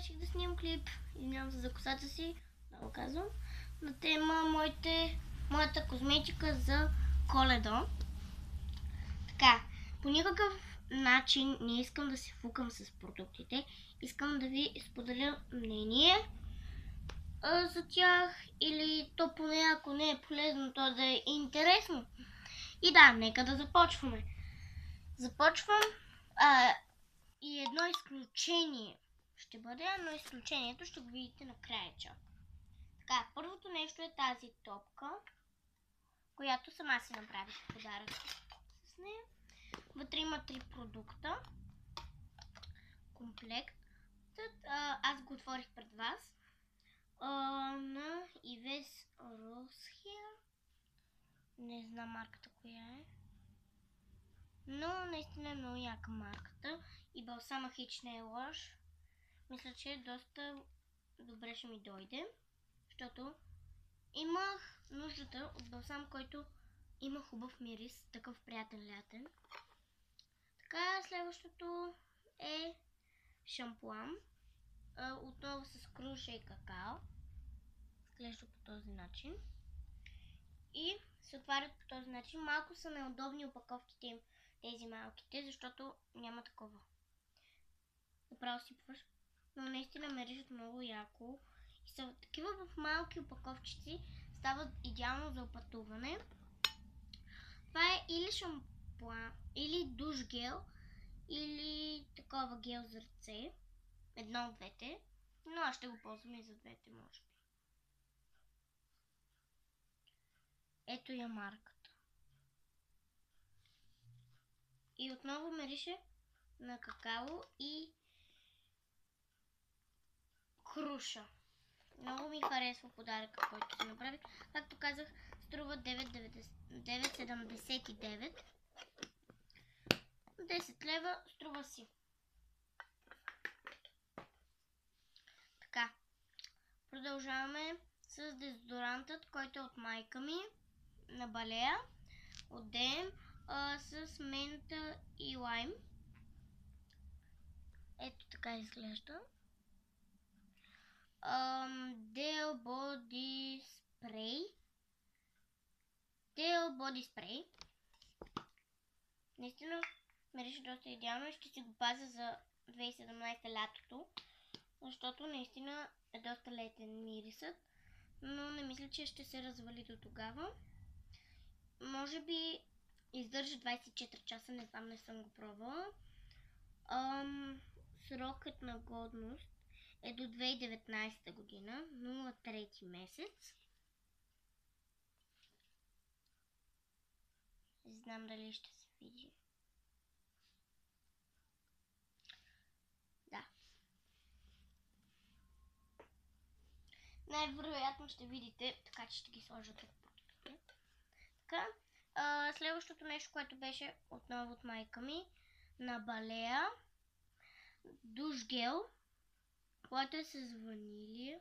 реших да снимам клип, извинявам се за косата си, много казвам, на тема моята козметика за Коледа. Така, по никакъв начин не искам да се фукам с продуктите, искам да ви споделя мнение за тях, или то поне ако не е полезно, то да е интересно. И да, нека да започваме. Започвам и едно изключение ще бъде, но изключението ще го видите накрая чак. Така, първото нещо е тази топка, която сама си направих подарък с нея. Вътре има 3 продукта. Комплект. Аз го отворих пред вас. На Ивес Росхия. Не знам марката коя е. Но наистина е много яка марката. И балсама хич не е лош. Мисля, че доста добре ще ми дойде. Защото имах нуждата от балсам, който има хубав мирис. Такъв приятен лятен. Така, следващото е шампуан. Отново с круша и какао. Изглежда по този начин. И се отварят по този начин. Малко са неудобни опаковките им, тези малките, защото няма такова. Направо сипваш. Но наистина миришат много яко. И са такива в малки опаковчици. Стават идеално за опътуване. Това е или шампуан, или душ гел, или такова гел за ръце. Едно от двете. Но аз ще го ползвам и за двете, може би. Ето я марката. И отново мирише на какао и круша. Много ми харесва подаръка, който си направих. Както казах, струва 9,79. 10 лева струва си. Така. Продължаваме с дезодорантът, който е от майка ми. На Балея. От DM. С мента и лайм. Ето така изглежда. Dell Body Spray. Dell Body Spray. Наистина мирише доста идеално и ще си го пазя за 2017 лятото. Защото наистина е доста летен мирисът. Но не мисля, че ще се развали до тогава. Може би издържа 24 часа, не знам, не съм го пробвала. Срокът на годност е до 2019 година, 03 месец. Не знам дали ще се види. Да. Най-вероятно ще видите, така че ще ги сложа тук. Така. Следващото нещо, което беше отново от майка ми, на Балея. Душ гел, който е с ванилия.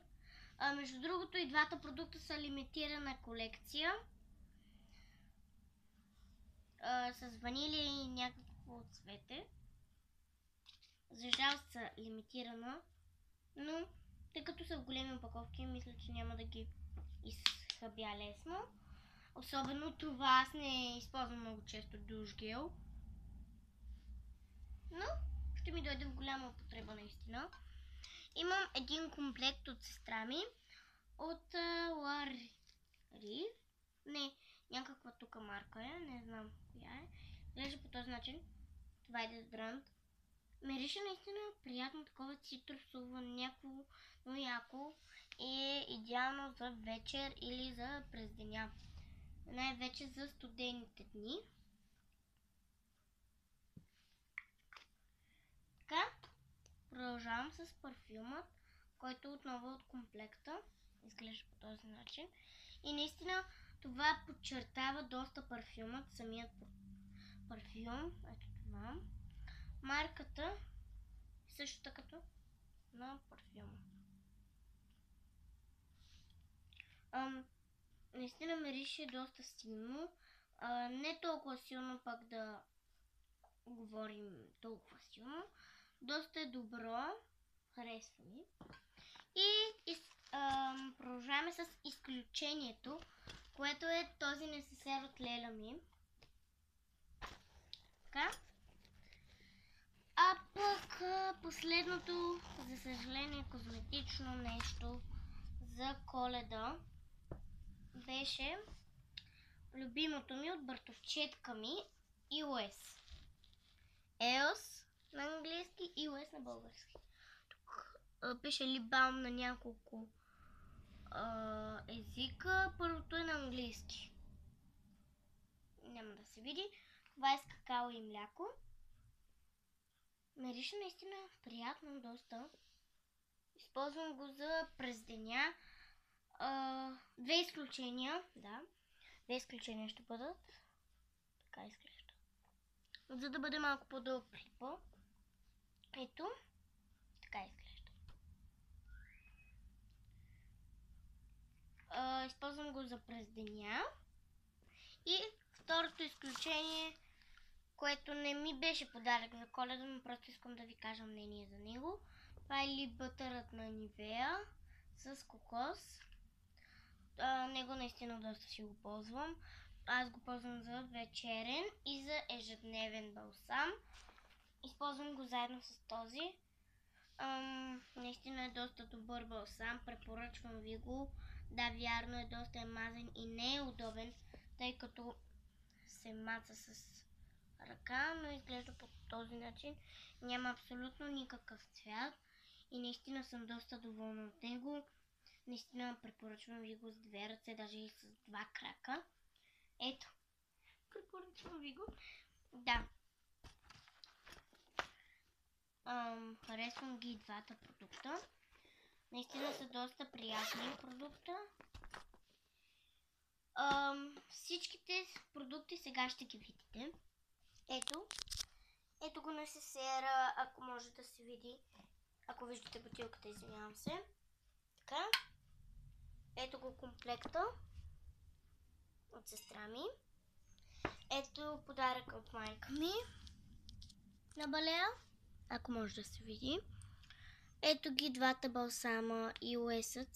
Между другото и двата продукта са лимитирана колекция. С ванилия и някакво цвете. За жал са лимитирана, но тъй като са в големи опаковки, мисля, че няма да ги изхъбя лесно. Особено това аз не използвам много често душ гел. Но ще ми дойде в голяма употреба наистина. Имам един комплект от сестра ми. От Лари. Не, някаква тук марка е. Не знам коя е. Глежда по този начин. Това е дезодорант. Мирише наистина приятно, такова цитрусово, някакво много яко. И е идеално за вечер или за през деня. Най-вече за студените дни. Така, продължавам с парфюмът, който отново е от комплекта. Изглежда по този начин. И наистина това подчертава доста парфюмът, самият парфюм. Ето това. Марката също като на парфюма. Наистина мирише доста силно. Не толкова силно пък да говорим толкова силно. Доста е добро. Харесва ми. И продължаваме с изключението, което е този несесер от Леля ми. Така. А пък последното, за съжаление, козметично нещо за Коледа беше любимото ми от братовчетка ми EOS. EOS на английски, EOS на български. Тук пише lip balm на няколко езика. Първото е на английски. Няма да се види. Това е с какао и мляко. Мирише наистина приятно доста. Използвам го за през деня. Две изключения, да. Две изключения ще бъдат. Така изглежда. За да бъде малко по-дълъг клипа. Ето. Така изглежда. Използвам го за през деня. И второто изключение, което не ми беше подарък за Коледа, но просто искам да ви кажа мнение за него. Това е лип бътърът на Nivea с кокос. Него наистина доста си го ползвам. Аз го ползвам за вечерен и за ежедневен балсам. Използвам го заедно с този. Наистина е доста добър балсам. Препоръчвам ви го. Да, вярно е, доста е мазен и не е удобен, тъй като се маца с ръка, но изглежда по този начин. Няма абсолютно никакъв цвят и наистина съм доста доволна от него. Наистина препоръчвам ви го с две ръце, даже и с два крака. Ето, препоръчвам ви го. Да. Харесвам ги и двата продукта. Наистина са доста приятни продукта. Всичките продукти сега ще ги видите. Ето го несесера, ако може да се види. Ако виждате бутилката, извинявам се. Така. Ето го комплекта от сестра ми. Ето подарък от майка ми на Балея, ако може да се види. Ето ги двата балсама EOS-ът